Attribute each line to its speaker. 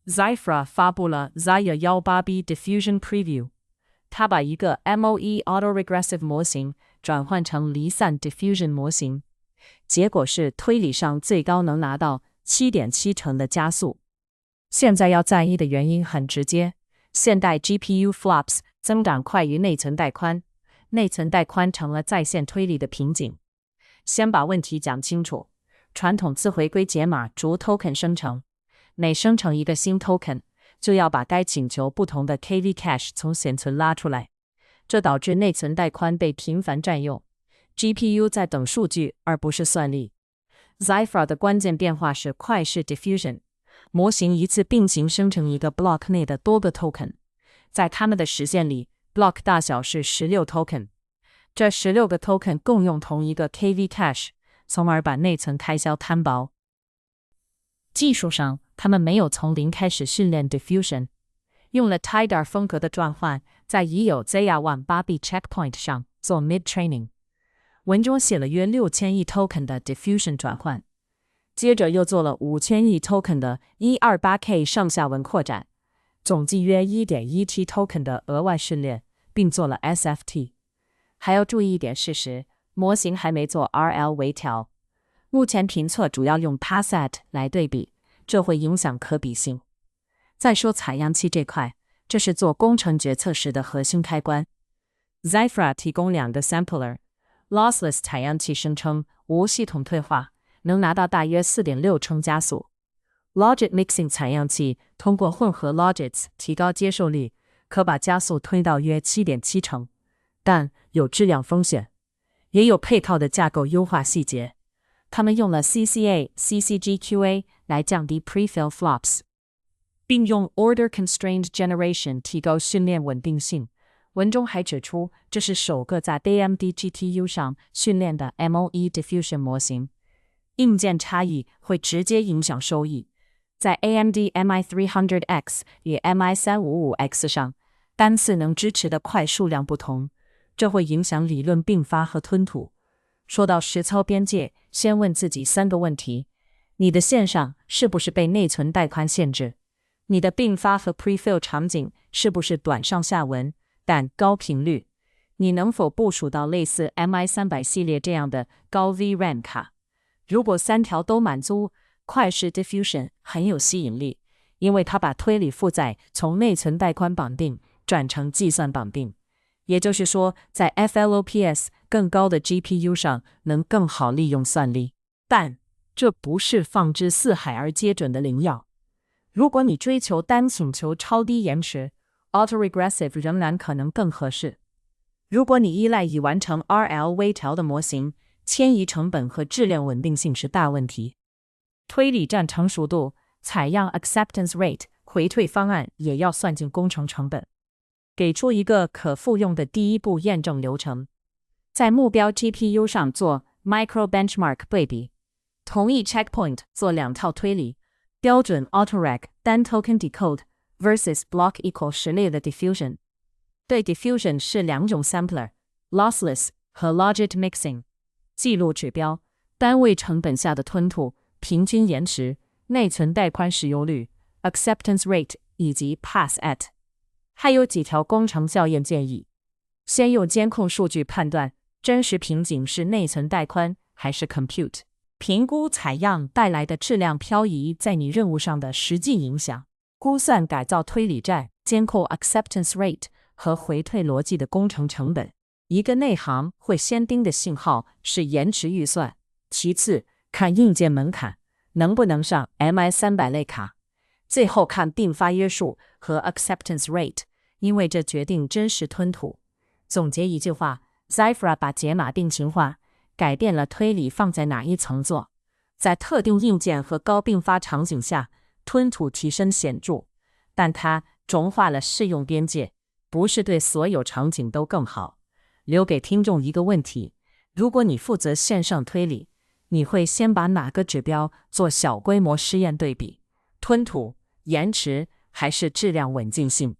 Speaker 1: Zyfra 发布了 Zaya 18B Diffusion Preview， 它把一个 MOE Autoregressive 模型转换成离散 Diffusion 模型，结果是推理上最高能拿到 7.7 成的加速。现在要在意的原因很直接，现代 GPU flops 增长快于内存带宽，内存带宽成了在线推理的瓶颈。先把问题讲清楚，传统次回归解码逐 token 生成，每生成一个新 token， 就要把该请求不同的 KV cache 从显存拉出来，这导致内存带宽被频繁占用， GPU 在等数据而不是算力。Zyfra 的关键变化是快式 diffusion， 模型一次并行生成一个 block 内的多个 token， 在它们的实现里 block 大小是16 token， 这16个 token 共用同一个 KV cache， 从而把内存开销摊薄。技术上，他们没有从零开始训练 diffusion， 用了 tidar 风格的转换，在已有 Zaya 18B checkpoint 上做 mid training。文中写了约6000亿 token 的 diffusion 转换，接着又做了5000亿 token 的 128K 上下文扩展，总计约 1.17 token 的额外训练，并做了 SFT。还要注意一点事实，模型还没做 RL 微调，目前评测主要用 Passat 来对比，这会影响可比性。再说采样器这块，这是做工程决策时的核心开关。Zyfra 提供2个 sampler，Lossless 采样器声称无系统退化，能拿到大约 4.6 成加速。Logit Mixing 采样器通过混合 Logits 提高接受率，可把加速推到约 7.7 成，但有质量风险，也有配套的架构优化细节。他们用了 CCA、CCGQA 来降低 prefill flops， 并用 Order Constrained Generation 提高训练稳定性。文中还指出，这是首个在 AMD GTU 上训练的 MOE Diffusion 模型，硬件差异会直接影响收益。在 AMD MI300X 与 MI355X 上，单次能支持的块数量不同，这会影响理论并发和吞吐。说到实操边界，先问自己3个问题：你的线上是不是被内存带宽限制？你的并发和 prefill 场景是不是短上下文但高频率？你能否部署到类似 MI300 系列这样的高 VRAM 卡？如果3条都满足，快式 diffusion 很有吸引力，因为它把推理负载从内存带宽绑定转成计算绑定，也就是说，在 FLOPS 更高的 GPU 上能更好利用算力。但这不是放之四海而皆准的灵药。如果你追求单请求超低延迟， Autoregressive 仍然可能更合适。如果你依赖已完成 RL 微调的模型，迁移成本和质量稳定性是大问题。推理占成熟度、采样 acceptance rate、回退方案也要算进工程成本。给出一个可复用的第一步验证流程，在目标 GPU 上做 micro benchmark 对比，同一 checkpoint 做2套推理，标准 autoreg 单 token decode versus block equal 实例的 diffusion。 对 diffusion 是2种 sampler， lossless 和 logit mixing， 记录指标，单位成本下的吞吐，平均延迟，内存带宽使用率 acceptance rate 以及 pass at。 还有几条工程校验建议：先用监控数据判断真实瓶颈是内存带宽还是 compute， 评估采样带来的质量漂移在你任务上的实际影响，估算改造推理站、监控 acceptance rate 和回退逻辑的工程成本。一个内行会先盯的信号是延迟预算，其次看硬件门槛，能不能上 MI300 类卡，最后看并发约束和 acceptance rate， 因为这决定真实吞吐。总结一句话， Zyfra 把解码定型化，改变了推理放在哪一层做，在特定硬件和高并发场景下吞吐提升显著，但它重化了适用边界，不是对所有场景都更好。留给听众一个问题：如果你负责线上推理，你会先把哪个指标做小规模试验对比？吞吐、延迟还是质量稳定性？